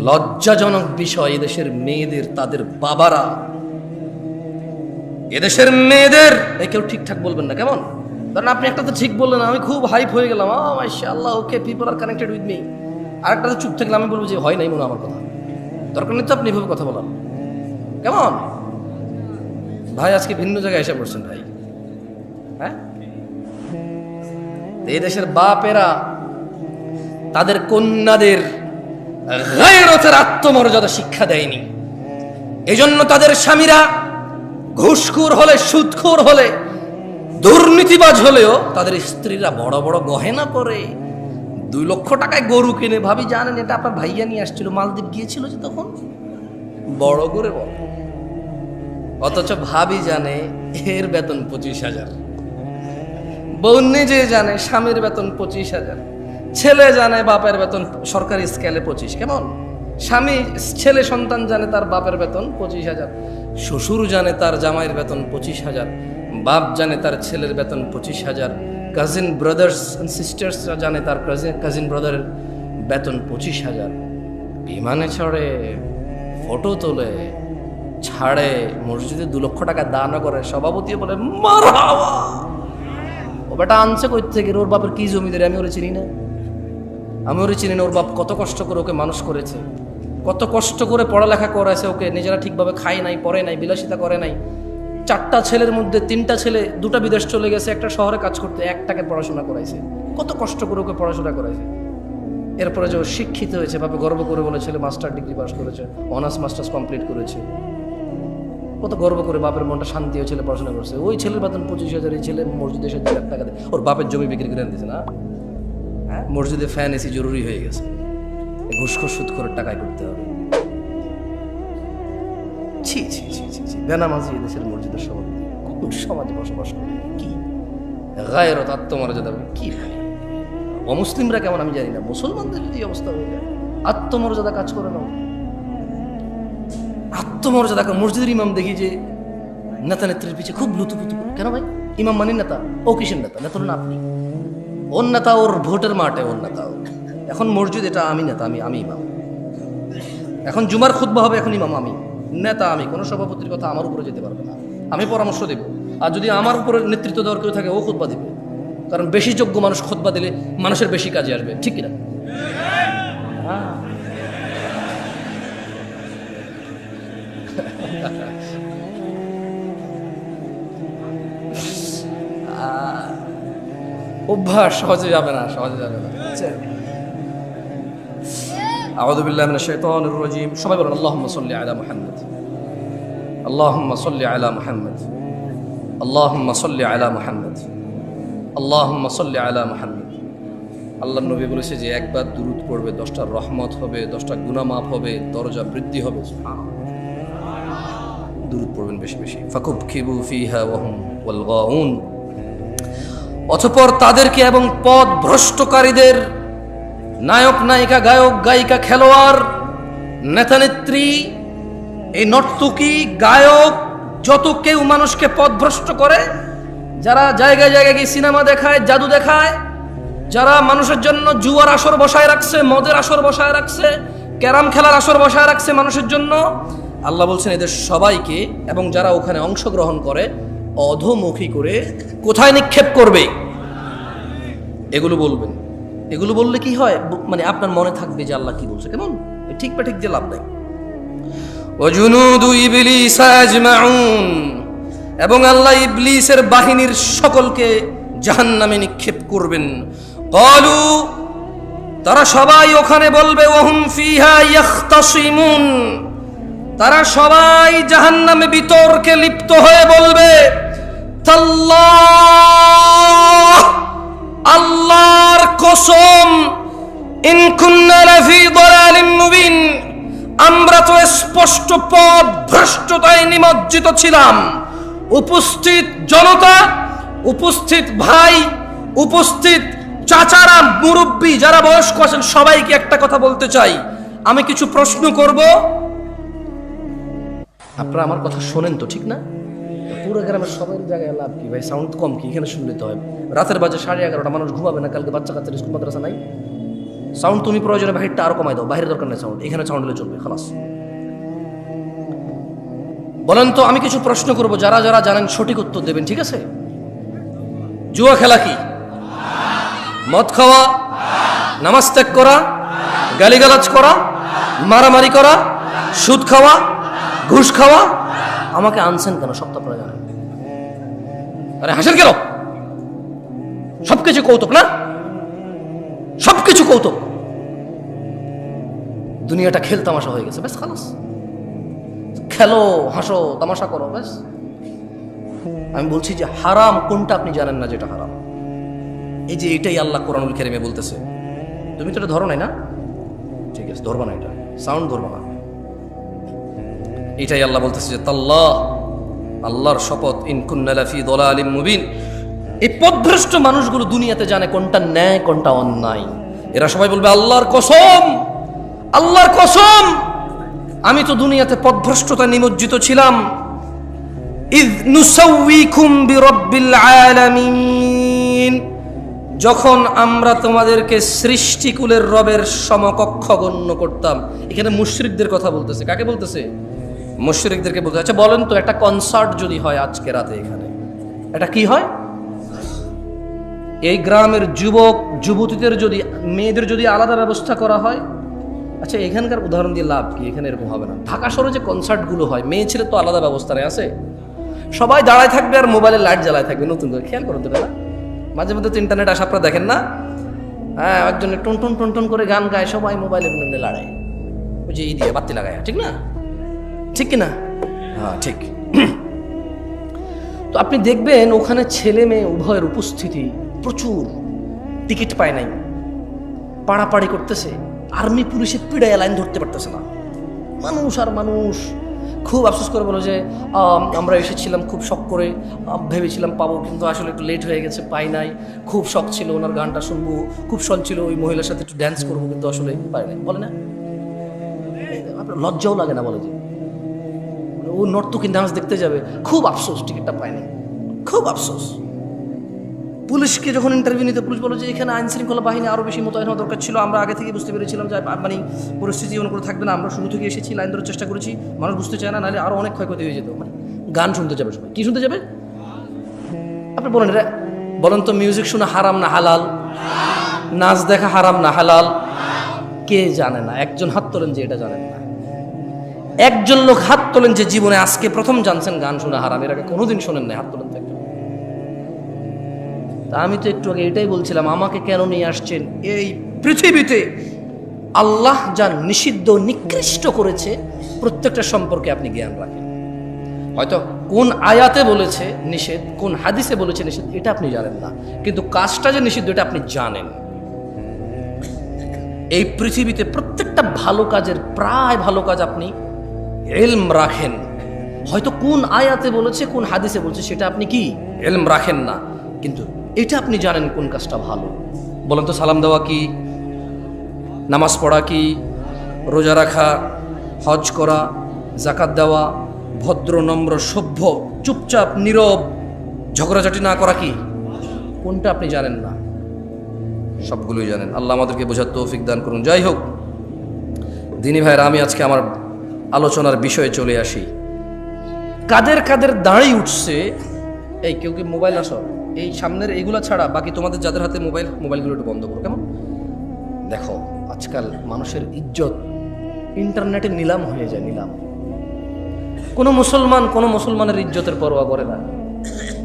লজ্জাজনক বিষয়, এদেশের মেয়েদের তাদের বাবারা, এদেশের মেয়েদের কেউ ঠিকঠাক বলবেন না, কেমন? কারণ আপনি একটা তো ঠিক বললেন, আমি খুব হাইপ হয়ে গেলাম, মাশাআল্লাহ, okay, people are connected with me. আর একটা তো চুপ থাকলে আমি বলবো যে হয় নাই মনে আমার কথা, দরকার নেই তো আপনি এভাবে কথা বলার, কেমন? ভাই আজকে ভিন্ন জায়গায় এসে পড়ছেন ভাই। হ্যাঁ, এই দেশের বাপেরা তাদের কন্যাদের গায়রতের আত্মমর্যাদা শিক্ষা দেয়নি। এজন্য তাদের স্বামীরা ঘুষখোর হলে, সুদখোর হলে, দুর্নীতিবাজ হলেও তাদের স্ত্রীরা বড় বড় গহেনা পরে, 2 লক্ষ টাকায় গরু কিনে। ভাবি জানেন এটা আপনার ভাইয়া নিয়ে আসছিল, মালদ্বীপ গিয়েছিল যে তখন, বড় করে বলে। অথচ ভাবি জানে এর বেতন 25,000, বউ নিজে জানে স্বামীর বেতন 25,000, ছেলে জানে বাপের বেতন সরকারি স্কেলে 25, কেমন? স্বামী, ছেলে সন্তান জানে তার বাপের বেতন 25,000, শ্বশুর জানে তার জামাইয়ের বেতন 25,000, বাপ জানে তার ছেলের বেতন 25,000, কাজিন ব্রাদার্স অ্যান্ড সিস্টার্স জানে তার কাজিন ব্রাদারের বেতন 25,000। বিমানে চড়ে, ফটো তোলে, ছাড়ে, মসজিদে 2 লক্ষ টাকা দান করে, সভাপতি বলে মারহাবা। ও বেটা আনছে কই থেকে? ওর বাপের কি জমিদারি আমি ওরে চিনি না? আমি ওরে চিনি না? ওর বাপ কত কষ্ট করে ওকে মানুষ করেছে, কত কষ্ট করে পড়ালেখা করাইছে ওকে, নিজেরা ঠিকভাবে খায় নাই, পড়ে নাই, বিলাসিতা করে নাই। 4টা ছেলের মধ্যে 3টা ছেলে, 2টা বিদেশ চলে গেছে, একটা শহরে কাজ করতে, 1 টাকায় পড়াশোনা করাইছে, কত কষ্ট করে ওকে পড়াশোনা করাইছে। এরপরে যে শিক্ষিত হয়েছে, বাপে গর্ব করে বলে ছেলে মাস্টার ডিগ্রি পাস করেছে, অনার্স মাস্টার্স কমপ্লিট করেছে, কত গর্ব করে বাপের মনটা শান্তি হয়ে ছেলে পড়াশোনা করছে। ওই ছেলের বেতন 25,000, এই ছেলে মসজিদে এসে 2 লাখ টাকা দেয়, ওর বাপের জমি বিক্রি করে দিয়েছে না? হ্যাঁ, মসজিদে ফ্যান এসি জরুরি হয়ে গেছে, ঘুষখোর সুদ করে টাকায় করতে হবে। ছি ছি ছি ছি ছি, বেনামাজি এদেশের মসজিদের সভাপতি কোন সমাজে বসবাস করে? কি গায়রত, আত্মমর্যাদা কি ভাই? অমুসলিমরা কেমন আমি জানি না, মুসলমানদের যদি অবস্থা হয়ে যায়, আত্মমর্যাদা কাজ করে না, আত্মমর্যাদা। মসজিদের ইমাম দেখি যে নেতা নেত্রীর পিছিয়ে খুব লুতুপুতু করে, কেন ভাই? ইমাম মানি নেতা? ও কিসের নেতা? নেতা না আপনি, ওর নেতা ওর ভোটের মাঠে, ওর নেতা। এখন মসজিদ এটা আমি নেতা, আমি ইমাম। এখন জুমার খুতবা হবে, এখন ইমাম আমি, নেতা আমি, কোনো সভাপতির কথা আমার উপরে যেতে পারবে না, আমি পরামর্শ দেব। আর যদি আমার উপরে নেতৃত্ব দেওয়ার কেউ থাকে, ও খুতবা দিবে, কারণ বেশি যোগ্য মানুষ খুতবা দিলে মানুষের বেশি কাজে আসবে, ঠিক কিনা? অভ্যাস সহজে যাবে না, সহজে যাবে না। আউযু বিল্লাহি মিনাশ শাইতানির রাজীম। সবাই বলেন আল্লাহুম্মা সাল্লি আলা মুহাম্মদ, আল্লাহুম্মা সাল্লি আলা মুহাম্মদ, আল্লাহুম্মা সাল্লি আলা মুহাম্মদ, আল্লাহুম্মা সাল্লি আলা মুহাম্মদ। আল্লাহর নবী বলেছে যে একবার দুরূদ পড়বে 10টা রহমত হবে, 10টা গুনাহ মাফ হবে, দরজা বৃদ্ধি হবে। দুরূদ পড়বেন বেশি বেশি। ফাকুবকিবু ফিহা ওয়া হুম ওয়াল গাউন। অতঃপর তাদেরকে এবং পথ ভ্রষ্টকারীদের, নায়ক নায়িকা, গায়ক গায়িকা, খেলোয়াড়, নেতা নেত্রী, এই নর্তকী, গায়ক, যত কেউ মানুষকে পথভ্রষ্ট করে, যারা জায়গায় জায়গায় গিয়ে সিনেমা দেখায়, জাদু দেখায়, যারা মানুষের জন্য জুয়ার আসর বসায় রাখছে, মদের আসর বসায় রাখছে, ক্যারাম খেলার আসর বসায় রাখছে মানুষের জন্য, আল্লাহ বলছেন এদের সবাইকে এবং যারা ওখানে অংশগ্রহণ করে অধোমুখী করে কোথায় নিক্ষেপ করবে? এগুলো বলবেন। এগুলো বললে কি হয়, মানে আপনার মনে থাকবে যে আল্লাহ কি বলছে, কেমন? ঠিক বা ঠিক যে লাভ নাই। ওয়াজুনুদু ইবলিস আজমাউন, এবং আল্লাহ ইবলিসের বাহিনীর সকলকে জাহান্নামে নিক্ষেপ করবেন। ক্বালু, তারা সবাই ওখানে বলবে, ওয়াহুম ফিহা ইয়াখতাসিমুন, তারা সবাই জাহান্নামে বিতর্কে লিপ্ত হয়ে বলবে, তাল্লাহ, আল্লাহর কসম, ইন কুন্না লাফি দালালিম মুবিন, আমরা তো স্পষ্ট পথ ভ্রষ্টতায় নিমজ্জিত ছিলাম। উপস্থিত জনতা, উপস্থিত ভাই, উপস্থিত চাচারা, মুরব্বী যারা বয়স্ক আছেন, সবাইকে একটা কথা বলতে চাই। আমি কিছু প্রশ্ন করব, আপনারা আমার কথা শোনেন তো, ঠিক না? পুরো গ্রামের সবাই জায়গায় লাভ কি ভাই? সাউন্ড কম কি? এখানে শুনলে তো হয়। রাতের বাজে 11:30, মানুষ ঘুমাবে না, কালকে বাচ্চা কাচ্চার স্কুল মাদ্রাসা নাই। সাউন্ড তুমি প্রয়োজনে বাহিরটা আরো কমাই দাও, বাহিরের দরকার নেই সাউন্ড, এখানে সাউন্ড হলে চলবে, খালাস। বলেন তো, আমি কিছু প্রশ্ন করব, যারা যারা জানেন সঠিক উত্তর দেবেন, ঠিক আছে? জুয়া খেলা কি? মদ খাওয়া, নামাজ ত্যাগ করা, গালিগালাজ করা, মারামারি করা, সুদ খাওয়া, ঘুষ খাওয়া। আমাকে আনছেন কেন? সব তো আপনারা জানেন। আরে হাসেন কেন? সবকিছু কৌতুক না? সবকিছু কৌতুক। দুনিয়াটা খেল তামাশা হয়ে গেছে, ব্যাস খালাস। খেলো, হাসো, তামাশা করো, ব্যাস। আমি বলছি যে হারাম কোনটা আপনি জানেন না যেটা হারাম? এই যে এটাই আল্লাহ কোরআনুল কারীমে বলতেছে। তুমি তো এটা ধরো নাই না? ঠিক আছে, ধরবা না, এটা সাউন্ড ধরবা না। এটাই আল্লাহ বলতেছে যে তাল্লাহ, আল্লাহর শপথ, ইন কুন্না লাফি দালালিম মুবিন। এই পথভ্রষ্ট মানুষগুলো দুনিয়াতে জানে কোনটা ন্যায় কোনটা অন্যায়। এরা সবাই বলবে আল্লাহর কসম, আল্লাহর কসম, আমি তো দুনিয়াতে পথভ্রষ্টতা নিমজ্জিত ছিলাম। ইয নুসাউইকুম বিরাব্বিল আলামিন, যখন আমরা তোমাদেরকে সৃষ্টিকুলের রবের সমকক্ষ গণ্য করতাম। এখানে মুশরিকদের কথা বলতেছে। কাকে বলতেছে? মুশরিকদেরকে বলতে। আচ্ছা বলেন তো, একটা কনসার্ট যদি হয় আজকে রাতে এখানে, এটা কি হয়? এই গ্রামের যুবক যুবতীদের যদি, মেয়েদের যদি আলাদা ব্যবস্থা করা হয়, আচ্ছা এখানকার উদাহরণ দিয়ে লাভ কি? এখানে এরকম হবে না। ঢাকা শহরে যে কনসার্টগুলো হয়, মেয়ে ছেলে তো আলাদা ব্যবস্থা নেই, আছে? সবাই দাঁড়ায় থাকবে আর মোবাইলে লাইট জ্বালায় থাকবে। নতুন করে খেয়াল করতে না, মাঝে মধ্যে তো ইন্টারনেট আসা আপনারা দেখেন না? হ্যাঁ, একজনে টন টন টন টন করে গান গায়, সবাই মোবাইলে লড়ায়, ওই যে ই দিয়ে বাতি লাগায়, ঠিক না? ঠিক কিনা? হ্যাঁ ঠিক। তো আপনি দেখবেন ওখানে ছেলে মেয়ে উভয়ের উপস্থিতি প্রচুর, টিকিট পায় নাই, পাড়াপাড়ি করতেছে, আর্মি পুলিশের পিড়ায় লাইন ধরতে পারতেছে না, মানুষ আর মানুষ। খুব আফসোস করে বলো যে আমরা এসেছিলাম খুব শখ করে, ভেবেছিলাম পাবো, কিন্তু আসলে একটু লেট হয়ে গেছে, পাই নাই। খুব শখ ছিল ওনার গানটা শুনবো, খুব শখ ছিল ওই মহিলার সাথে একটু ড্যান্স করবো, কিন্তু আসলে পাই নাই। বলে না, আপনার লজ্জাও লাগে না? বলে যে ও নর্তকী ডান্স দেখতে যাবে, খুব আফসোস টিকিটটা পায়নি, খুব আফসোস। পুলিশকে যখন ইন্টারভিউ নিতে, পুলিশ বলো যে এখানে আইন শৃঙ্খলা বাহিনী আরও বেশি মোতায়েন হওয়া দরকার ছিল, আমরা আগে থেকে বুঝতে পেরেছিলাম যে মানে পরিস্থিতি এমন করে থাকবে না, আমরা শুরু থেকে এসেছি, লাইন ধরার চেষ্টা করেছি, মানুষ বুঝতে চায় না, নাহলে আরও অনেক ক্ষয়ক্ষতি হয়ে যেত। মানে গান শুনতে যাবে সবাই, কি শুনতে যাবে? আপনি বলেন, এটা বলেন তো, মিউজিক শোনা হারাম না হালাল? নাচ দেখা হারাম না হালাল? কে জানে না? একজন হাত তোলেন যে এটা জানেন না। একজন লোক হাত তোলেন যে জীবনে আজকে প্রথম জানছেন গান শোনা হারাম, এর আগে কোনোদিন শোনেন নাই, হাত তোলেন তো একজন। তা আমি তো একটু আগে এটাই বলছিলাম, আমাকে কেন নিয়ে আসছেন এই পৃথিবীতে? আল্লাহ যা নিষিদ্ধ নিকৃষ্ট করেছে প্রত্যেকটা সম্পর্কে আপনি জ্ঞান রাখেন। হয়তো কোন আয়াতে বলেছে নিষেধ, কোন হাদিসে বলেছে নিষেধ, এটা আপনি জানেন না, কিন্তু কাজটা যে নিষিদ্ধ এটা আপনি জানেন। এই পৃথিবীতে প্রত্যেকটা ভালো কাজের, প্রায় ভালো কাজ আপনি ইলম রাখেন। হয়তো কোন আয়াতে বলেছে, কোন হাদিসে বলছে, সেটা আপনি কি ইলম রাখেন না, কিন্তু এটা আপনি জানেন কোন কাজটা ভালো। বলেন তো, সালাম দেওয়া কি? নামাজ পড়া কি? রোজা রাখা, হজ করা, জাকাত দেওয়া, ভদ্র নম্র সভ্য চুপচাপ নীরব ঝগড়াঝাটি না করা কি? কোনটা আপনি জানেন না? সবগুলোই জানেন। আল্লাহ আমাদেরকে বোঝার তৌফিক দান করুন। যাই হোক দিনী ভাইরা, আমি আজকে আমার আলোচনার বিষয়ে চলে আসি। কাদের কাদের দাঁড়িয়ে উঠছে? এই কেউ কি মোবাইল আসো, এই সামনের এইগুলা ছাড়া বাকি তোমাদের যাদের হাতে মোবাইলগুলো একটু বন্ধ করো, কেমন? দেখো আজকাল মানুষের ইজ্জত ইন্টারনেটে নিলাম হয়ে যায়, নিলাম। কোনো মুসলমানের ইজ্জতের পরোয়া করে না।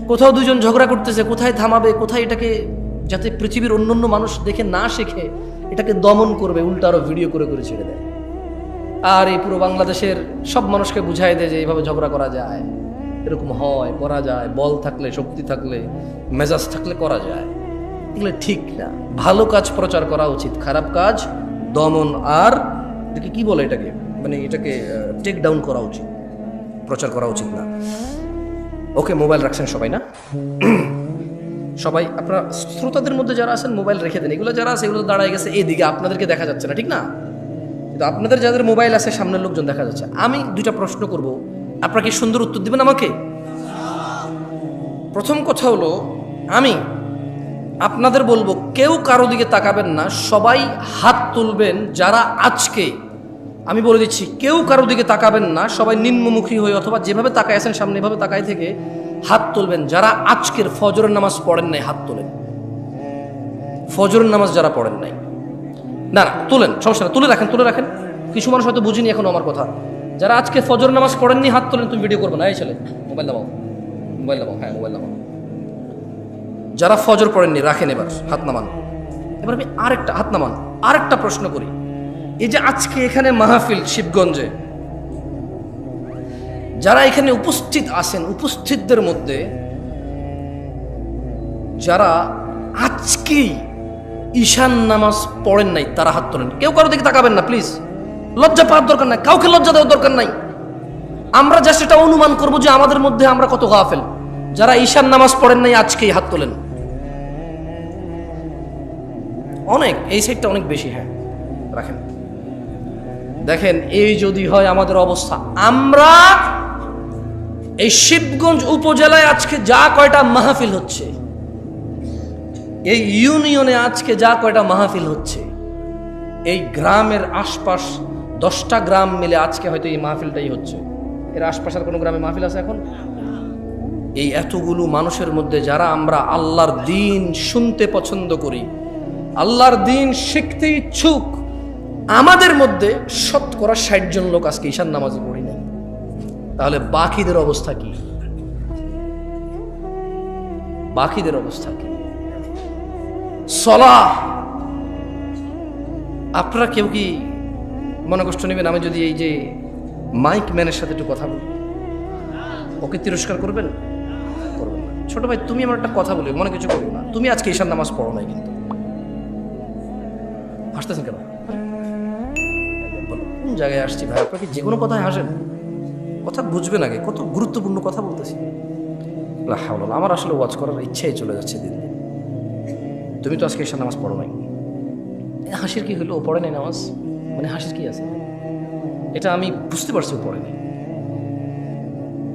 কোথাও দুজন ঝগড়া করতেছে, কোথায় থামাবে, কোথায় এটাকে, যাতে পৃথিবীর অন্যান্য মানুষ দেখে না শেখে, এটাকে দমন করবে, উল্টা আরো ভিডিও করে করে ছেড়ে দেয়। আর এই পুরো বাংলাদেশের সব মানুষকে বুঝাই দেয় যে এইভাবে ঝগড়া করা যায়, এরকম হয়, করা যায়, বল থাকলে, শক্তি থাকলে, মেজাজ থাকলে করা যায়। এগুলো ঠিক না। ভালো কাজ প্রচার করা উচিত, খারাপ কাজ দমন, আর এটাকে কি বলে, এটাকে মানে এটাকে টেক ডাউন করা উচিত, প্রচার করা উচিত না। ওকে, মোবাইল রাখছেন সবাই না? সবাই আপনারা শ্রোতাদের মধ্যে যারা আছেন মোবাইল রেখে দেন। এগুলো যারা আছে এগুলো দাঁড়ায় গেছে এদিকে, আপনাদেরকে দেখা যাচ্ছে না, ঠিক না? কিন্তু আপনাদের যাদের মোবাইল আছে সামনের লোকজন দেখা যাচ্ছে। আমি দুইটা প্রশ্ন করব, আপনারা কি সুন্দর উত্তর দিবেন আমাকে? প্রথম কথা হলো, আমি আপনাদের বলবো, কেউ কারো দিকে তাকাবেন না, সবাই হাত তুলবেন যারা আজকে, আমি বলে দিচ্ছি, কেউ কারো দিকে তাকাবেন না, সবাই নিম্নমুখী হয়ে অথবা যেভাবে তাকায় আছেন সামনে এভাবে তাকায় থেকে হাত তুলবেন যারা আজকের ফজরের নামাজ পড়েন নাই। হাত তোলেন ফজরের নামাজ যারা পড়েন নাই। না না, তোলেন, সমস্যা না, তুলে রাখেন, তুলে রাখেন। কিছু মানুষ হয়তো বুঝিনি এখন আমার কথা। যারা আজকে ফজর নামাজ পড়েননি হাত তোলেন। তুমি ভিডিও করবে না, এই ছেলে মোবাইল নামাও, মোবাইল নামাও, হ্যাঁ মোবাইল নামাও। যারা ফজর পড়েননি রাখেন, এবার হাত নামান। এবার আমি আরেকটা হাত নামান, আরেকটা প্রশ্ন করি। এই যে আজকে এখানে মাহফিল শিবগঞ্জে, যারা এখানে উপস্থিত আছেন, উপস্থিতদের মধ্যে যারা আজকেই ঈশান নামাজ পড়েন নাই তারা হাত তোলেন। কেউ কারো দিকে তাকাবেন না প্লিজ, লজ্জা পাওয়ার দরকার নাই, কাউকে লজ্জা দেওয়ার দরকার নাই। আমরা জাস্ট এটা অনুমান করবো যে আমাদের মধ্যে আমরা কত গাফেল। যারা ঈশান নামাজ পড়েন নাই আজকেই হাত তোলেন। অনেক, এই সাইডটা অনেক বেশি, হ্যাঁ রাখেন। দেখেন, এই যদি হয় আমাদের অবস্থা, আমরা এই শিবগঞ্জ উপজেলায় আজকে যা কয়টা মাহফিল হচ্ছে, এই ইউনিয়নে আজকে যা কয়টা মাহফিল হচ্ছে, এই গ্রামের আশপাশ 10টা গ্রাম মিলে আজকে হয়তো এই মাহফিলটাই হচ্ছে। এর আশপাশের কোনো গ্রামে মাহফিল আছে এখন? এই এতগুলো মানুষের মধ্যে যারা আমরা আল্লাহর দ্বীন শুনতে পছন্দ করি, আল্লাহর দ্বীন শিখতে ইচ্ছুক, আমাদের মধ্যে 60% জন লোক আজকে ঈশান নামাজে পড়ি নাই। তাহলে বাকিদের অবস্থা কি? বাকিদের অবস্থা কি? সলাহ, আপনারা কেউ কি মনে কষ্ট নেবেন আমি যদি এই যে মাইক ম্যানের সাথে একটু কথা বলি? ওকে তিরস্কার করবেন? করবেন না। ছোট ভাই, তুমি আমার একটা কথা বলি, মনে কিছু করো না। তুমি আজকে ঈশান নামাজ পড়ো নাই, কিন্তু হাসতেছেন কেন? কোন জায়গায় আসছি ভাই? আপনাকে যে কোনো কথায় হাসেন? কথা বুঝবেন আগে, কত গুরুত্বপূর্ণ কথা বলতেছি। আমার আসলে ওয়াচ করার ইচ্ছাই চলে যাচ্ছে দিন দিন। তুমি তো আজকে ঈশান নামাজ পড়ো নাই, হাসির কি হলো? ও পড়ে নাই নামাজ, মানে হাসির কি আছে? এটা আমি বুঝতে পারছি ও পড়ে নাই।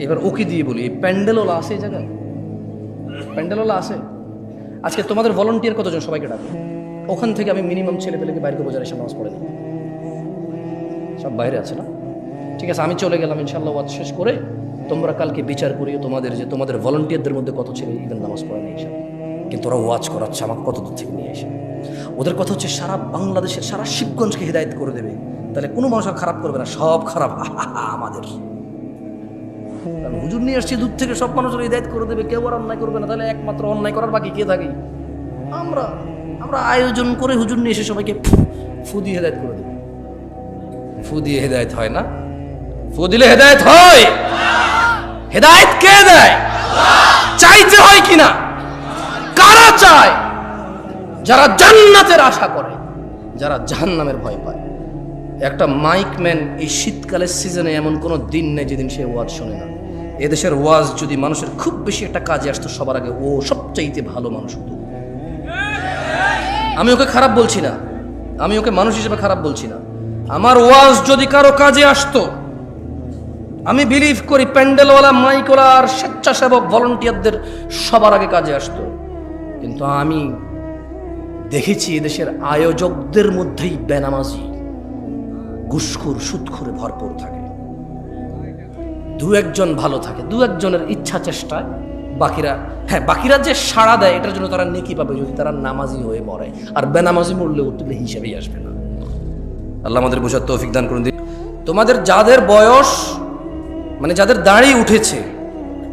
এবার ওকে দিয়ে বলি, এই প্যান্ডেলওয়ালা আছে এই জায়গায়? প্যান্ডেলওয়ালা আছে? আজকে তোমাদের ভলান্টিয়ার কতজন? সবাইকে ডাকো। ওখান থেকে আমি মিনিমাম ছেলে পেলেকে বাইরে করবো যারা ঈশান নামাজ পড়ে নাই। সব বাইরে আছে না? ঠিক আছে, আমি চলে গেলাম। ইনশাল্লাহ ওয়াজ শেষ করে তোমরা কালকে বিচার করিও তোমাদের, যে তোমাদের ভলান্টিয়ারদের মধ্যে কত ছেলে ইভেন নামাজ পড়ে নাই ঈশান, কিন্তু ওরা ওয়াজ করাচ্ছে আমাকে কত দূর থেকে নিয়ে এসে। ওদের কথা হচ্ছে সারা বাংলাদেশের, সারা শিবগঞ্জকে হিদায়ত করে দেবে। তাহলে কোনো মানুষ আর খারাপ করবে না, সব খারাপ আমাদের। হুজুর নিয়ে আসছে দূর থেকে, সব মানুষের হিদায়ত করে দেবে, কেউ আর অন্যায় করবে না। তাহলে একমাত্র অন্যায় করার বাকি কে থাকে? আমরা। আমরা আয়োজন করে হুজুর নিয়ে এসে সবাইকে ফু দিয়ে হেদায়ত করে দেবে। ফু দিয়ে হেদায়ত হয় না? ফু দিলে হেদায়ত হয়? হেদায়ত কে দেয়? চাইতে হয় কিনা? কারা চায়? যারা জান্নাতের আশা করে, যারা জাহান্নামের ভয় পায়। একটা মাইকম্যান এই শীতকালের সিজনে এমন কোনো দিন নেই যেদিন সে ওয়াজ শোনে না। এদেশের ওয়াজ যদি মানুষের খুব বেশি একটা কাজে আসতো, সবার আগে ও সবচাইতে ভালো মানুষ হতো। আমি ওকে খারাপ বলছি না, আমি ওকে মানুষ হিসেবে খারাপ বলছি না। আমার ওয়াজ যদি কারো কাজে আসতো, আমি বিলিভ করি প্যান্ডেলওয়ালা, মাইকওয়ালা আর স্বেচ্ছাসেবক ভলান্টিয়ারদের সবার আগে কাজে আসতো। কিন্তু আমি দেখেছি এদেশের আয়োজকদের মধ্যেই বেনামাজি, ঘুষখোর, সুদখোরে ভরপুর থাকে। দু একজন ভালো থাকে, দু একজনের ইচ্ছা চেষ্টায়, বাকিরা, হ্যাঁ বাকিরা যে সাড়া দেয় এটার জন্য তারা নেকি পাবে যদি তারা নামাজি হয়ে মরে। আর বেনামাজি মরলে উঠলে হিসেবেই আসবে না। আল্লাহ আমাদের বোঝার তৌফিক দান করুন। তোমাদের যাদের বয়স, মানে যাদের দাড়ি উঠেছে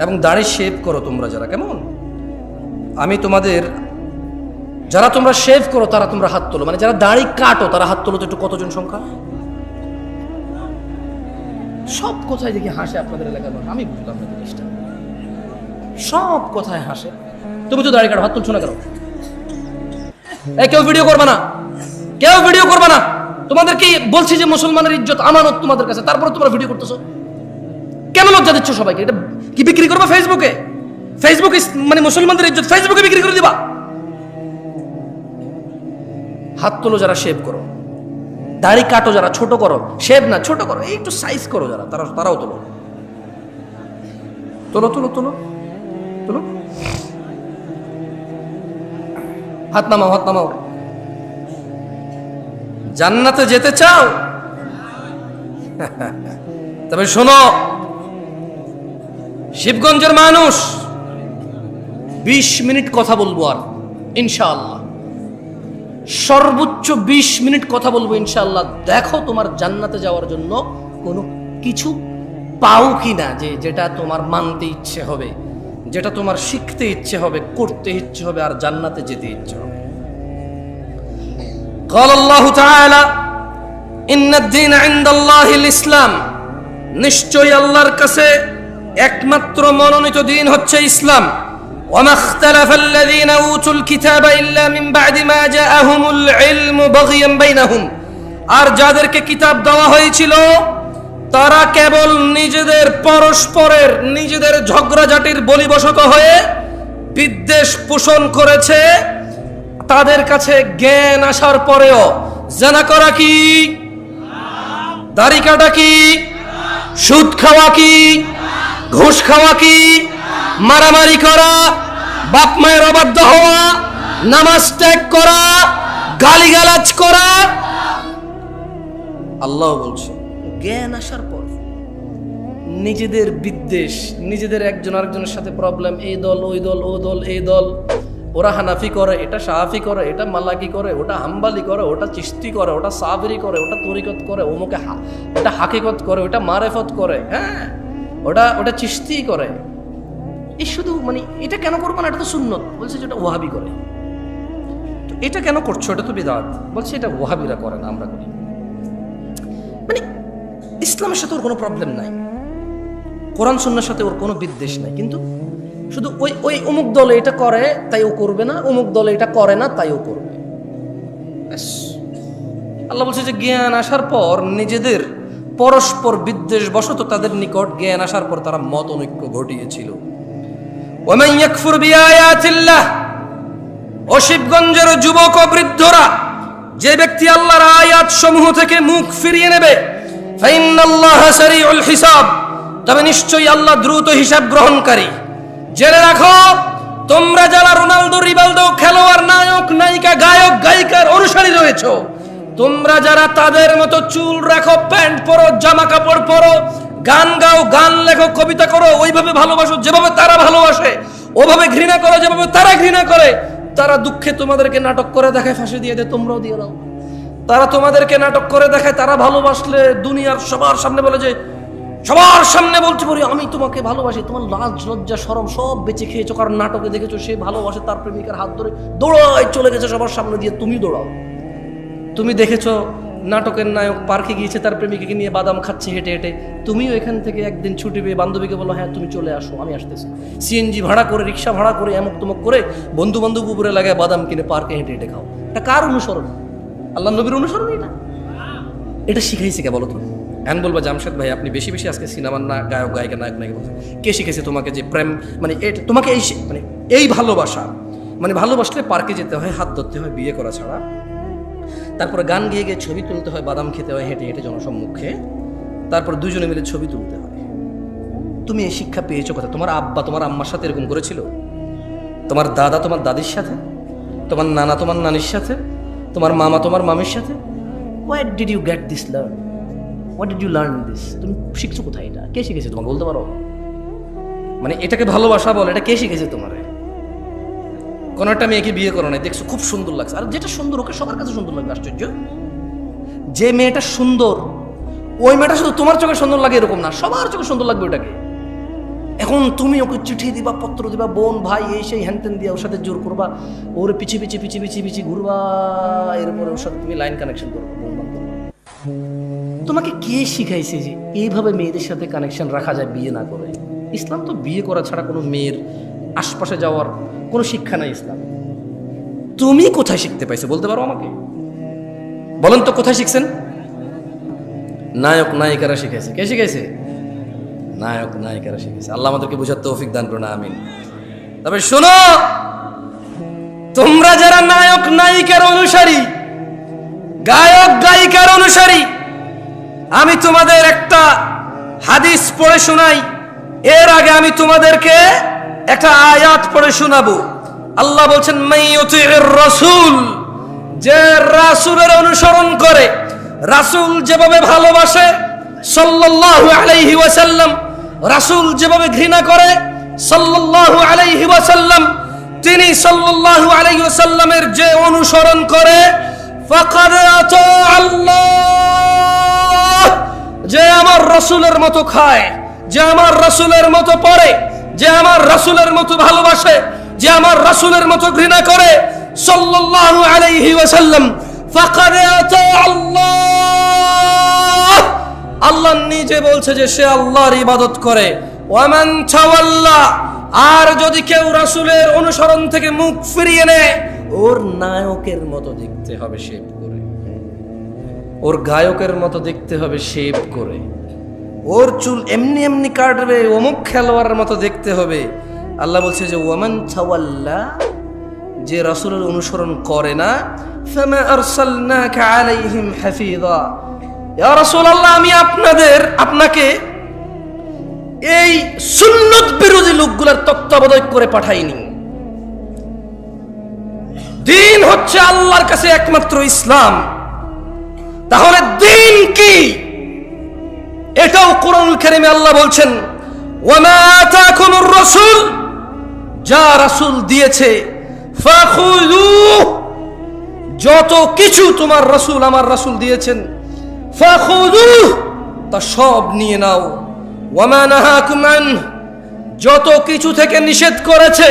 এবং দাড়ি শেভ করো তোমরা যারা, কেমন, আমি তোমাদের, যারা তোমরা শেভ করো তারা তোমরা হাত তোলো। মানে যারা দাড়ি কাটো তারা হাত তোলো তো একটু, কতজন সংখ্যা? সব কথায় দেখি হাসে আপনাদের এলাকার মানুষ, আমি বুঝলাম না জিনিসটা। সব কথায় হাসে। তুমি তো দাড়ি কাটো, হাত তুলছো না কেন? এই কেউ ভিডিও করবে না, কেউ ভিডিও করবে না। তোমাদেরকে বলছি যে মুসলমানের ইজ্জত আমানত তোমাদের কাছে, তারপর তোমরা ভিডিও করতেছো কেন? লজ্জা দিচ্ছ সবাইকে। এটা কি বিক্রি করবে ফেসবুকে? ফেসবুক মানে মুসলমানদের ইজ্জত ফেসবুকে বিক্রি করে দিবা? হাত তোলো যারা শেভ করো, দাড়ি কাটো যারা, ছোট করো, শেভ না ছোট করো, এই একটু সাইজ করো যারা, তারাও তোলো, তোলো তোলো তোলো তোলো। হাত নামাও, হাত নামাও। জান্নাতে যেতে চাও? তবে শোনো, শিবগঞ্জের মানুষ 20 মিনিট কথা বলবো, আর ইনশাআল্লাহ সর্বোচ্চ 20 মিনিট কথা বলবো ইনশাআল্লাহ। দেখো তোমার জান্নাতে যাওয়ার জন্য কোনো কিছু পাও কিনা, যেটা তোমার মানতে ইচ্ছে হবে, যেটা তোমার শিখতে ইচ্ছে হবে, করতে ইচ্ছে হবে, আর জান্নাতে যেতে ইচ্ছে হবে। قال الله تعالى إن الدين عند الله الإسلام, নিশ্চয়ই আল্লাহর কাছে একমাত্র মনোনীত দিন হচ্ছে ইসলাম। وما اختلف الذين أوتوا الكتاب إلا من بعد ما جاءهم العلم بغيا بينهم, আর যাদেরকে কিতাব দেওয়া হয়েছিল তারা কেবল নিজেদের পরস্পরের নিজেদের ঝগড়াঝাটির বলিবশত হয়ে বিদ্বেষ পোষণ করেছে। তাদের কাছে জ্ঞান আসার পরেও জানা করা কি, দাড়ি কাটা কি, সুদ খাওয়া কি, ঘুষ খাওয়া কি, মারামারি করা, বাপ মায়ের অবাধ্য হওয়া, নামাজ ত্যাগ করা, গালিগালাজ করা। আল্লাহ বলছে জ্ঞান আসার পর নিজেদের বিদ্বেষ, নিজেদের একজন আরেকজনের সাথে প্রবলেম, এই দল ওই দল, ও দল এই দল, ওরা হানাফি করে, এটা শাহাফি করে, এটা মালাকি করে, ওটা হাম্বালি করে, ওটা চিশতি করে, ওটা সাবরি করে, ওটা তরিকত করে, ওমুকে ওটা হাকিকত করে, ওটা মারেফত করে, হ্যাঁ ওটা চিশতি করে। এই শুধু মানে এটা কেন করবো না, এটা তো সুন্নত। বলছে যেটা ওয়াহাবি করে। তো এটা কেন করছো, এটা তো বিদআত। বলছে এটা ওয়াহাবিরা করে না, আমরা করি। মানে ইসলামের সাথে ওর কোনো প্রবলেম নাই, কোরআন সুন্নাহর সাথে ওর কোনো বিদ্বেষ নাই, কিন্তু শুধু ওই অমুক দলে এটা করে তাই ও করবে না, অমুক দলে এটা করে না তাই ও করবে। আল্লাহ বলছে যে জ্ঞান আসার পর নিজেদের পরস্পর বিদ্বেষ বশত তাদের নিকট জ্ঞান আসার পর তারা মত অনৈক্য ঘটিয়েছিল। ওয়ামান ইয়াকফুর বিআয়াতিল্লাহ, ও শিবগঞ্জের যুবক ও বৃদ্ধরা, যে ব্যক্তি আল্লাহর আয়াত সমূহ থেকে মুখ ফিরিয়ে নেবে, ফাইন্নাল্লাহা সারিউল হিসাব, তবে নিশ্চয়ই আল্লাহ দ্রুত হিসাব গ্রহণকারী। জেনে রাখো, তোমরা যারা রোনালদো, রিভালদো, খেলোয়াড়, নায়ক, নায়িকা, গায়ক, গায়িকার অনুসারী রয়েছো, তোমরা যারা তাদের মতো চুল রাখো, প্যান্ট পরো, জামা কাপড় পরো, গান গাও, গান লেখো, কবিতা করো, ওইভাবে ভালোবাসো যেভাবে তারা ভালোবাসে, ওভাবে ঘৃণা করো যেভাবে তারা ঘৃণা করে, তারা দুঃখে তোমাদেরকে নাটক করে দেখায়, ফাঁসি দিয়ে দেয়, তোমরাও দিয়ে দাও। তারা তোমাদেরকে নাটক করে দেখায়, তারা ভালোবাসলে দুনিয়ার সবার সামনে বলে যে, সবার সামনে বলতে পারি আমি তোমাকে ভালোবাসি, তোমার লাজ লজ্জা শরম সব বেঁচে খেয়েছো, কারণ নাটকে দেখেছো সে ভালোবাসে, তার প্রেমিকার হাত ধরে দৌড়ায় চলে গেছে সবার সামনে দিয়ে, তুমি দৌড়াও। তুমি দেখেছো নাটকের নায়ক পার্কে গিয়েছে, তার প্রেমিকাকে নিয়ে বাদাম খাচ্ছে হেঁটে হেঁটে, তুমিও এখান থেকে একদিন ছুটি পেয়ে বান্ধবীকে বলো হ্যাঁ তুমি চলে আসো, আমি আসতেছি। সিএনজি ভাড়া করে, রিক্সা ভাড়া করে, এমক তমক করে বন্ধু বান্ধব উপরে লাগায় বাদাম কিনে পার্কে হেঁটে হেঁটে খাও। এটা কার অনুসরণ? আল্লাহ নবীর অনুসরণ? এটা শিখাইছে কে বলো তো? এখন বলবা জামশেদ ভাই আপনি বেশি বেশি আজকে সিনেমার না গায়ক গায়িকা নায়ক নায়িকা বলছেন। কে শিখেছে তোমাকে যে প্রেম মানে তোমাকে এই ভালোবাসা? মানে ভালোবাসলে পার্কে যেতে হয়, হাত ধরতে হয়, বিয়ে করা ছাড়া, তারপরে গান গিয়ে গিয়ে ছবি তুলতে হয়, বাদাম খেতে হয় হেঁটে হেঁটে জনসম্মুখে, তারপর দুজনে মিলে ছবি তুলতে হয়। তুমি এই শিক্ষা পেয়েছো কোথায়? তোমার আব্বা তোমার আম্মার সাথে এরকম করেছিল? তোমার দাদা তোমার দাদির সাথে? তোমার নানা তোমার নানির সাথে? তোমার মামা তোমার মামির সাথে? Where did you get this learn? What did you learn this? তুমি শিখছো কোথায় এটা? কে শিখেছে তোমাকে বলতে পারো? মানে এটাকে ভালোবাসা বলে, এটা কে শিখেছে তোমারে? কোনো একটা মেয়েকে বিয়ে করো নাই, দেখছো খুব সুন্দর লাগছে, আর যেটা সুন্দর ওকে সবার কাছে সুন্দর লাগবে। আশ্চর্য, যে মেয়েটা সুন্দর ওই মেয়েটা শুধু তোমার চোখে সুন্দর লাগে এরকম না, সবার চোখে সুন্দর লাগবে ওটাকে। এখন তুমি ওকে চিঠি দিবা, পত্র দিবা, বোন ভাই এই সেই হ্যানতেন দিয়া ওর সাথে জোর করবা, ওর পিছিয়ে পিছিয়ে পিছিয়ে পিছিয়ে পিছিয়ে ঘুরবা, এরপরে ওর সাথে তুমি লাইন কানেকশন করবা। তোমাকে কে শিখাইছে যে এইভাবে মেয়েদের সাথে কানেকশন রাখা যায় বিয়ে না করে? ইসলাম তো বিয়ে করা ছাড়া কোনো মেয়ের আশপাশে যাওয়ার কোনো শিক্ষা নাই ইসলাম। তুমি কোথায় শিখতে পাইছো বলতে পারো আমাকে? বলেন তো কোথায় শিখছেন? নায়ক নায়িকারা শিখাইছে। কে শিখাইছে? নায়ক নায়িকারা শিখেছে। আল্লাহ আমাদেরকে বুঝার তৌফিক দান করুন, আমিন। তবে শোনো, তোমরা যারা নায়ক নায়িকার অনুসারী, গায়ক গায়িকার অনুসারী, আমি তোমাদের একটা হাদিস পড়ে শোনাই। এর আগে আমি তোমাদেরকে একটা আয়াত পড়ে শোনাবো। আল্লাহ বলছেন মাইয়ুতির রাসূল, যে রাসূলের অনুসরণ করে, রাসূল যেভাবে ভালোবাসে সাল্লাল্লাহু আলাইহি ওয়াসাল্লাম, রাসূল যেভাবে ঘৃণা করে সাল্লাল্লাহু আলাইহি ওয়াসাল্লাম, তিনি সাল্লাল্লাহু আলাইহি ওয়াসাল্লামের যে অনুসরণ করে ফাকাদ আতা আল্লাহ, যে আমার রাসূলের মতো খায়, যে আমার রাসূলের মতো পড়ে, যে আমার রাসূলের মতো ভালোবাসে, যে আমার রাসূলের মতো ঘৃণা করে সাল্লাল্লাহু আলাইহি ওয়াসাল্লাম, ফাকাদ আতা আল্লাহ, আল্লাহ নিজে বলছে যে সে আল্লাহর ইবাদত করে। ওয়ামান তাওয়াল্লা, আর যদি কেউ রাসূলের অনুসরণ থেকে মুখ ফিরিয়ে নেয়, ওর নায়কের মতো দেখতে হবে শেভ করে, ওর গায়কের মতো দেখতে হবে শেভ করে, ওর চুল এমনি এমনি কাটবে, অমুক খেলোয়াড়ের মতো দেখতে হবে। আল্লাহ বলছে যে ওয়ামান তাওয়াল্লা, যে রাসূলের অনুসরণ করে না, ফামা আরসালনাকা আলাইহিম হাফিযা, ইয়া রাসূলুল্লাহ আমি আপনাকে এই সুন্নত বিরোধী লোকগুলোর তত্ত্বাবধায়ক করে পাঠাইনি। দিন হচ্ছে আল্লাহর কাছে একমাত্র ইসলাম, তাহলে দিন কি? এটাও কোরআনুল কারীমে আল্লাহ বলছেন ওয়ামা আতাকুমুর রাসূল, যা রাসূল দিয়েছে ফাখুযুহু, যত কিছু তোমার রাসূল আমার রাসূল দিয়েছেন, ফাখুযুহু, তা সব নিয়ে নাও। ওয়ামা নাহাকুম আনহু, যত কিছু থেকে নিষেধ করেছে,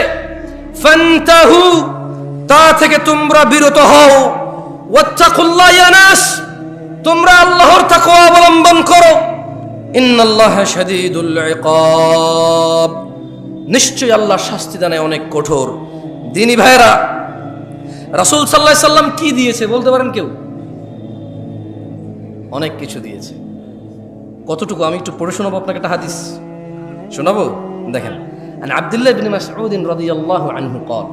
ফান্তাহু, তা থেকে তোমরা বিরত হও। ওয়াত্তাকুল্লাহ ইয়া নাস, তোমরা আল্লাহর তাকওয়া অবলম্বন করো। ইন্নাল্লাহা শাদীদুল ইকাব, নিশ্চয়ই আল্লাহ শাস্তি দানে অনেক কঠোর। দিনী ভাইরা, রাসূল সাল্লাল্লাহু আলাইহি সাল্লাম কি দিয়েছে বলতে পারেন কেউ? অনেক কিছু দিয়েছে। কতটুকু আমি একটু পড়ে শোনাবো আপনাকে, একটা হাদিস শোনাবো। দেখেন, আন আব্দুল্লাহ ইবনে মাসউদ রাদিয়াল্লাহু আনহু قال,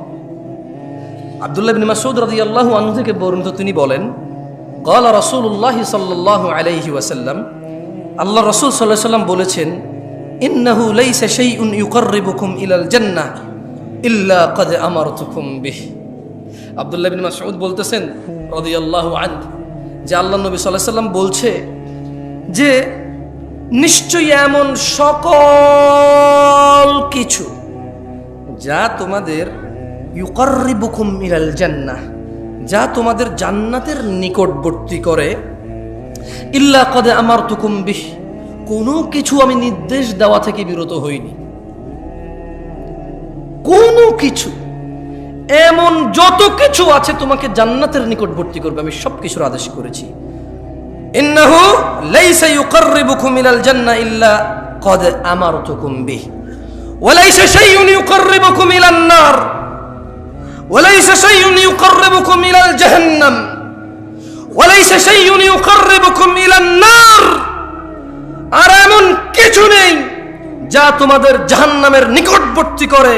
আব্দুল্লাহ ইবনে মাসউদ রাদিয়াল্লাহু আনহু থেকে বর্ণিত, তিনি বলেন قال রাসূলুল্লাহ সাল্লাল্লাহু আলাইহি ওয়াসাল্লাম, আল্লাহ রাসূল সাল্লাল্লাহু আলাইহি ওয়াসাল্লাম বলেছেন, ইন্নাহু লাইসা শাইউন ইউকাররিবুকুম ইলাল জান্নাহ ইল্লা ক্বাদ আমারতুকুম বিহি। আব্দুল্লাহ ইবনে মাসউদ বলতেছেন রাদিয়াল্লাহু আনহু যে আল্লাহ নবী সাল্লাল্লাহু আলাইহি ওয়াসাল্লাম বলছে যে নিশ্চয়ই এমন সকল কিছু যা তোমাদের ইউকাররিবুকুম ইলাল জান্নাহ, যা তোমাদের জান্নাতের নিকটবর্তী করে, ইল্লা ক্বাদ আমারতুকুম বিহি, কোনো কিছু আমি নির্দেশ দেওয়া থেকে বিরত হইনি। কোনো কিছু, এমন যত কিছু আছে তোমাকে জান্নাতের নিকটবর্তী করবে, আমি সব কিছুর আদেশ করেছি। ইন্নাহু লাইসা ইউকাররিবুকুম ইলাল জান্নাহ ইল্লা ক্বাদ আমারতুকুম বিহি ওয়া লাইসা শাইউন ইউকাররিবুকুম ইলান নার ওয়া লাইসা শাইউন ইউকাররিবুকুম ইলাল জাহান্নাম ওয়া লাইসা শাইউন ইউকাররিবুকুম ইলান নার, আর এমন কিছু নেই যা তোমাদের জাহান্নামের নিকটবর্তী করে,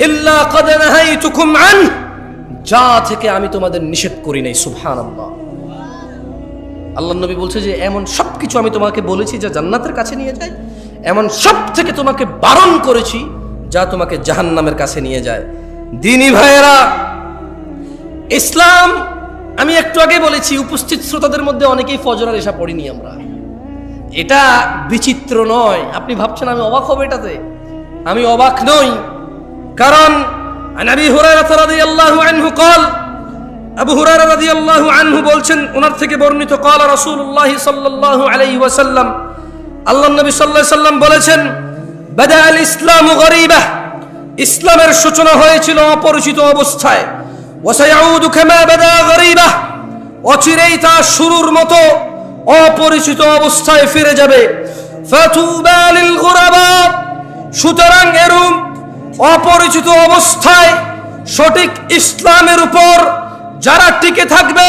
ইল্লা ক্বাদ নাহাইতুকুম আন, যা থেকে আমি তোমাদের নিষেধ করি নাই। সুবহানাল্লাহ। আল্লাহ নবী বলছে যে এমন সব কিছু আমি তোমাকে বলেছি যা জান্নাতের কাছে নিয়ে যায়, এমন সব থেকে তোমাকে বারণ করেছি যা তোমাকে জাহান্নামের কাছে নিয়ে যায়। দিনী ভাইয়েরা, ইসলাম, আমি একটু আগে বলেছি, উপস্থিত শ্রোতাদের মধ্যে অনেকেই ফজরের এশা পড়িনি আমরা। এটা বিচিত্র নয়, আপনি ভাবছেন আমি অবাক হব এটাতে, আমি অবাক নই। কারণ আবু হুরায়রা রাদিয়াল্লাহু আনহু قال, আবু হুরায়রা রাদিয়াল্লাহু আনহু বলছেন, ওনার থেকে বর্ণিত, قال রাসূলুল্লাহ সাল্লাল্লাহু আলাইহি ওয়াসাল্লাম, আল্লাহর নবী সাল্লাল্লাহু আলাইহি ওয়াসাল্লাম বলেছেন, বাদা আল ইসলামু গরীবা, ইসলামের সূচনা হয়েছিল অপরিচিত অবস্থায়, ওয়া সায়াউদু কামা বাদা গরীবা, অচিরেই তা শুরুর মতো অপরিচিত অবস্থায় ফিরে যাবে। ফাতুবা লিল গুরাবা, সুতরাং এরূপ অপরিচিত অবস্থায় সঠিক ইসলামের উপর যারা টিকে থাকবে,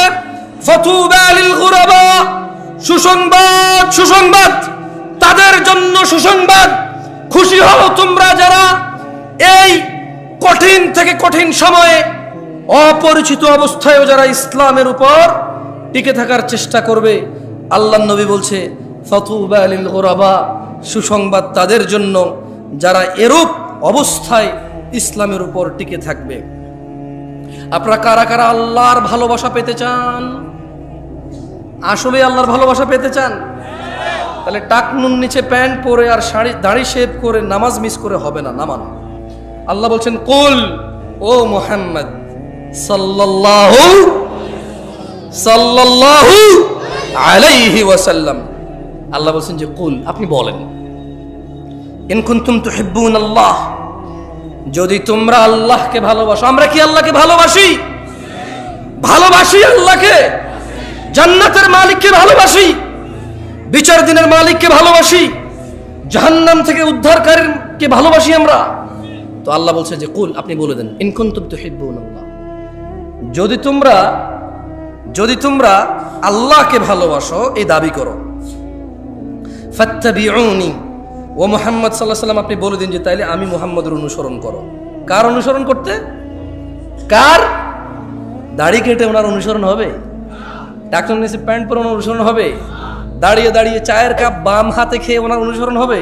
ফাতুবা লিল গুরাবা, সুসংবাদ, সুসংবাদ তাদের জন্য সুসংবাদ। খুশি হও তোমরা যারা এই কঠিন থেকে কঠিন সময়ে অপরিচিত অবস্থায় যারা ইসলামের উপর টিকে থাকার চেষ্টা করবে। আল্লাহর নবী বলছে ফাতুবা লিল গুরাবা, সুসংবাদ তাদের জন্য যারা এরূপ অবস্থায় ইসলামের উপর টিকে থাকবে। আপনারা কারা কারা আল্লাহর ভালোবাসা পেতে চান? আসলে আল্লাহর ভালোবাসা পেতে চান? তাহলে টাকনুন নিচে প্যান্ট পরে আর দাড়ি শেভ করে নামাজ মিস করে হবে না, নামান। আল্লাহ বলছেন কুল, ও মুহাম্মদ সাল্লাল্লাহু আলাইহি ওয়াসাল্লাম, আল্লাহ বলছেন যে কুল, আপনি বলেন, ইন কুনতুম তুহিব্বুনাল্লাহ, যদি তোমরা আল্লাহকে ভালোবাসো। আমরা কি আল্লাহকে ভালোবাসি? ভালোবাসি আল্লাহকে, জান্নাতের মালিককে ভালোবাসি, বিচার দিনের মালিককে ভালোবাসি, জাহান্নাম থেকে উদ্ধারকারীকে ভালোবাসি আমরা। তো আল্লাহ বলছে যে কুল, আপনি বলে দেন, ইন কুনতুম তুহিব্বুনাল্লাহ, যদি তোমরা আল্লাহকে ভালোবাসো, এই দাবি করো, ফাত্তাবিউনি, ও মুহাম্মদ সাল্লাল্লাহু আলাইহি ওয়াসাল্লাম, আপনি বলে দিন যে তাইলে আমি মুহাম্মদের অনুসরণ করো। কার অনুসরণ করতে? কার? দাড়ি কেটে ওনার অনুসরণ হবে? টাকনুন নিচে প্যান্ট পরে ওনার অনুসরণ হবে? দাঁড়িয়ে দাঁড়িয়ে চায়ের কাপ বাম হাতে খেয়ে ওনার অনুসরণ হবে?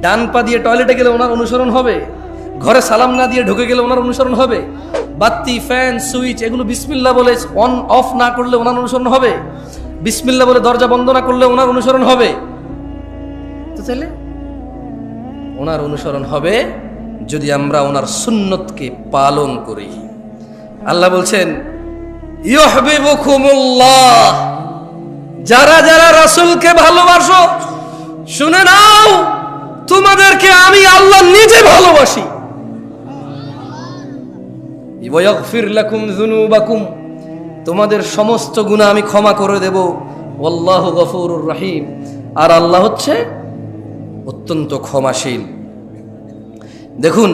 ডান পা দিয়ে টয়লেটে গেলে ওনার অনুসরণ হবে? ঘরে সালাম না দিয়ে ঢুকে গেলে ওনার অনুসরণ হবে? বাতি, ফ্যান, সুইচ এগুলো বিসমিল্লাহ বলে অন অফ না করলে ওনার অনুসরণ হবে? বিসমিল্লাহ বলে দরজা বন্ধ না করলে ওনার অনুসরণ হবে? তো তাহলে ওনার অনুসরণ হবে যদি আমরা ওনার সুন্নতকে পালন করি। আল্লাহ বলছেন ইউহিব্বুকুমুল্লাহ, যারা যারা রাসূলকে ভালোবাসো শুনে নাও, তোমাদেরকে আমি আল্লাহ নিজে ভালোবাসি। ওয়া ইয়াগফির লাকুম যুনুবাকুম, তোমাদের সমস্ত গুনাহ আমি ক্ষমা করে দেব। ওয়াল্লাহু গফুরুর রহিম, আর আল্লাহ হচ্ছে অত্যন্ত ক্ষমাশীল। দেখুন,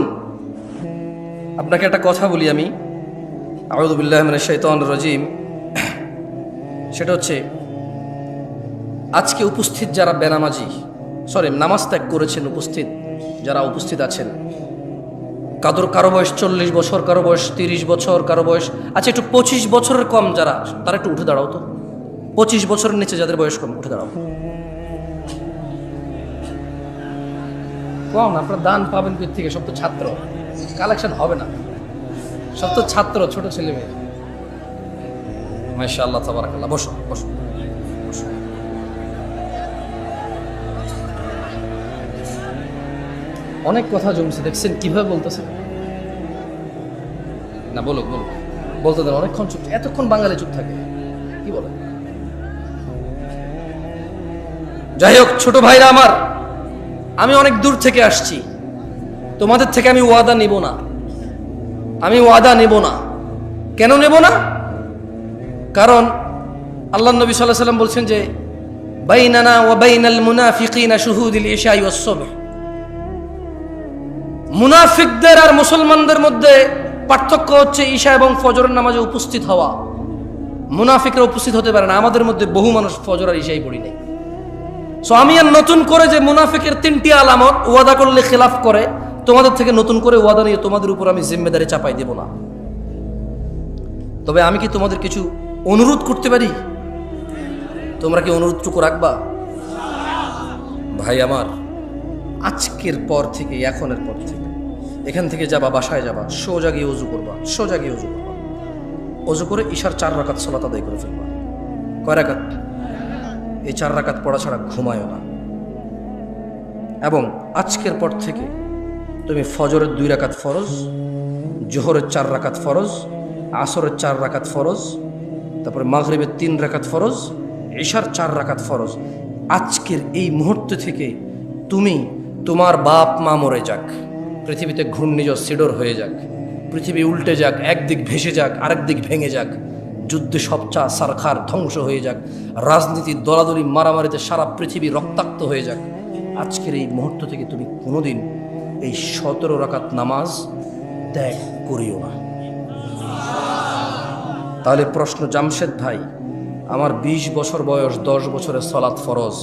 আপনাকে একটা কথা বলি আমি, আউযু বিল্লাহি মিনাশ শাইতানির রাজিম। সেটা হচ্ছে, আজকে উপস্থিত যারা বেনামাজি, নামাজ ত্যাগ করেছেন, যারা উপস্থিত আছেন, কারো বয়স 40 বছর, কারো বয়স 30 বছর, কারো বয়স আচ্ছা একটু 25 বছরের কম যারা, তারা একটু উঠে দাঁড়াও তো। 25 বছরের নিচে যাদের বয়স কম, উঠে দাঁড়াও। কম, আপনার দান পাবেন কই থেকে? সব তো ছাত্র, কালেকশন হবে না, সব তো ছাত্র, ছোট ছেলে মেয়ে। মাশাআল্লাহ, তাবারাকাল্লাহ। বসো বসো বসো। অনেক কথা জমছে, দেখছেন কিভাবে বলতেছে না? বলুক বলুক, বলতে দেন। অনেকক্ষণ চুপ, এতক্ষণ বাঙালি চুপ থাকে, কি বলে? যাই হোক, ছোট ভাইরা আমার, আমি অনেক দূর থেকে আসছি, তোমাদের থেকে আমি ওয়াদা নিব না। আমি ওয়াদা নেব না। কেন নেব না? কারণ আল্লাহ নবী সাল্লাল্লাহু আলাইহি ওয়াসাল্লাম বলছেন যে বাইনানা ওয়া বাইনাল মুনাফিকিনা শুহুদুল ইশাই ওয়াস সুবহ, মুনাফিকদের আর মুসলমানদের মধ্যে পার্থক্য হচ্ছে ঈশা এবং ফজরের নামাজে উপস্থিত হওয়া। মুনাফিকরা উপস্থিত হতে পারে না। আমাদের মধ্যে বহু মানুষ ফজর আর ঈশাই পড়ি নাই। সো আমি আর নতুন করে যে মুনাফিকের 3টি আলামত, ওয়াদা করলে খেলাফ করে, তোমাদের থেকে নতুন করে ওয়াদা নিয়ে তোমাদের উপর আমি জিম্মেদারি চাপাই দেব না। তবে আমি কি তোমাদের কিছু অনুরোধ করতে পারি? তোমরা কি অনুরোধটুকু রাখবা? ভাই আমার, আজকের পর থেকে, এখনের পর থেকে, এখান থেকে যাবা, বাসায় যাবা, সোজা গিয়ে অজু করবা, সোজা গিয়ে অজু করবা, অজু করে ঈশার 4 রাকাত সালাত আদায় করে ফেলবা। কয় রাকাত? এই 4 রাকাত পড়া ছাড়া ঘুমায়ও না। এবং আজকের পর থেকে তুমি ফজরের 2 রাকাত ফরজ, জোহরের 4 রাকাত ফরজ, আসরের 4 রাকাত ফরজ, তারপরে মাগরিবের 3 রাকাত ফরজ, ঈশার 4 রাকাত ফরজ, আজকের এই মুহূর্ত থেকে তুমি, তোমার বাপ মা মরে যাক, পৃথিবীতে ঘূর্ণিঝড় সিডর হয়ে যাক, পৃথিবী উল্টে যাক, একদিক ভেসে যাক, আরেক দিক ভেঙে যাক, যুদ্ধে সবচা সারখার ধ্বংস হয়ে যাক, রাজনীতির দলাদলি মারামারিতে সারা পৃথিবী রক্তাক্ত হয়ে যাক, আজকের এই মুহূর্ত থেকে তুমি কোনোদিন এই 17 রাকাত নামাজ ত্যাগ করিও না। তাহলে প্রশ্ন, জামশেদ ভাই, আমার 20 বছর বয়স, 10 বছরের সলাৎ ফরজ।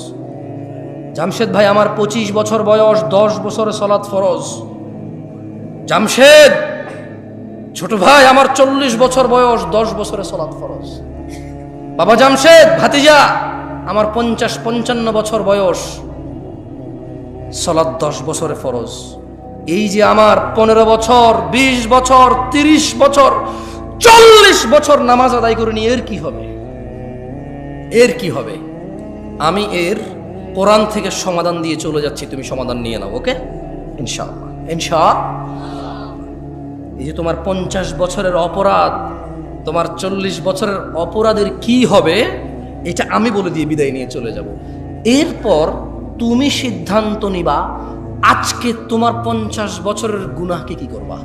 জামশেদ ভাই, আমার 25 বছর বয়স, 10 বছরের সলাৎ ফরজ। জামশেদ ছোট ভাই, আমার 40 বছর বয়স, 10 বছরের সলাৎ ফরজ। বাবা জামশেদ ভাতিজা, আমার 50-55 বছর বয়স, সলাৎ 10 বছরে ফরজ। এই যে আমার 15 বছর, 20 বছর, 30 বছর, 40 বছর নামাজ আদায় করিনি, এর কি হবে? এর কি হবে? আমি এর কোরআন থেকে সমাধান দিয়ে চলে যাচ্ছি, তুমি সমাধান নিয়ে নাও, ওকে? ইনশাআল্লাহ, এই যে তোমার 50 বছরের অপরাধ, তোমার 40 বছরের অপরাধের কি হবে, এটা আমি বলে দিয়ে বিদায় নিয়ে চলে যাব। এরপর তুমি সিদ্ধান্ত নিবা আজকে তোমার 50 বছরের গুনাহকে কি করবা।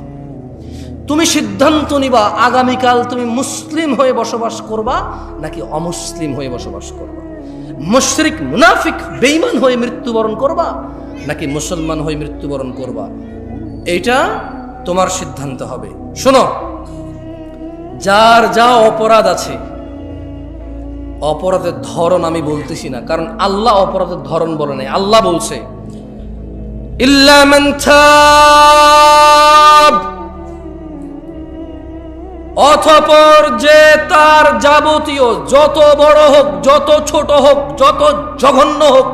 তুমি সিদ্ধান্ত নিবা আগামীকাল তুমি মুসলিম হয়ে বসবাস করবা নাকি অমুসলিম হয়ে বসবাস করবা, মুশরিক মুনাফিক বেঈমান হয়ে মৃত্যুবরণ করবা নাকি মুসলমান হয়ে মৃত্যুবরণ করবা। এটা তোমার সিদ্ধান্ত হবে। শোনো, যার যা অপরাধ আছে, অপরাধের ধরন আমি বলতেছি না, কারণ আল্লাহ অপরাধের ধরন বলে নাই। আল্লাহ বলছে ইল্লা মান তাব, অতঃপর যে তার যাবতীয় যত বড় হোক, যত ছোট হোক, যত জঘন্য হোক,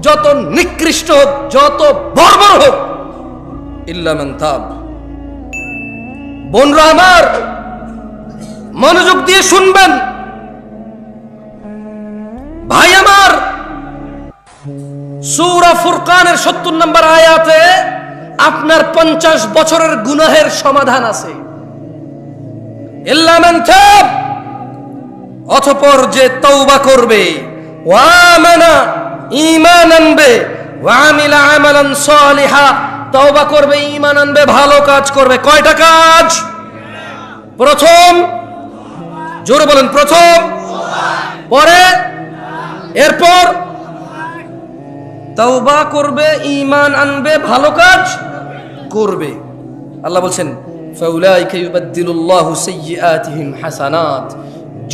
যত নিকৃষ্ট হোক, যত বর্বর হোক, ইল্লা মান তাব। বোনরা আমার, মনোযোগ দিয়ে শুনবেন, ভাই আমার, সূরা ফুরকানের 70 নম্বর আয়াতে আপনার 50 বছরের গুনাহের সমাধান আছে। ইল্লা মান তাব, অতঃপর যে তওবা করবে, ওয়া আমানা, ঈমান আনবে, ওয়া আমিলা আমালান সালিহা, তওবা করবে, ঈমান আনবে, ভালো কাজ করবে। কয়টা কাজ? প্রথম, জোরে বলেন, প্রথম, পরে, এরপর তওবা করবে, ঈমান আনবে, ভালো কাজ করবে। আল্লাহ বলছেন ফাউলাইকা ইউবাদদিলুল্লাহু সাইয়্যাতিহিম হাসানাত।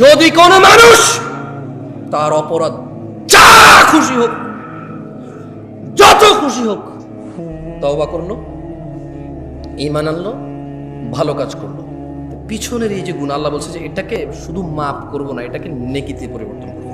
যদি কোন মানুষ তার অপরাধ যা খুশি হোক, যত খুশি হোক, তওবা করলো, ঈমান আনলো, ভালো কাজ করলো, পিছনের এই যে গুনাহ, আল্লাহ বলছে যে এটাকে শুধু মাফ করব না, এটাকে নেকিতে পরিবর্তন করব।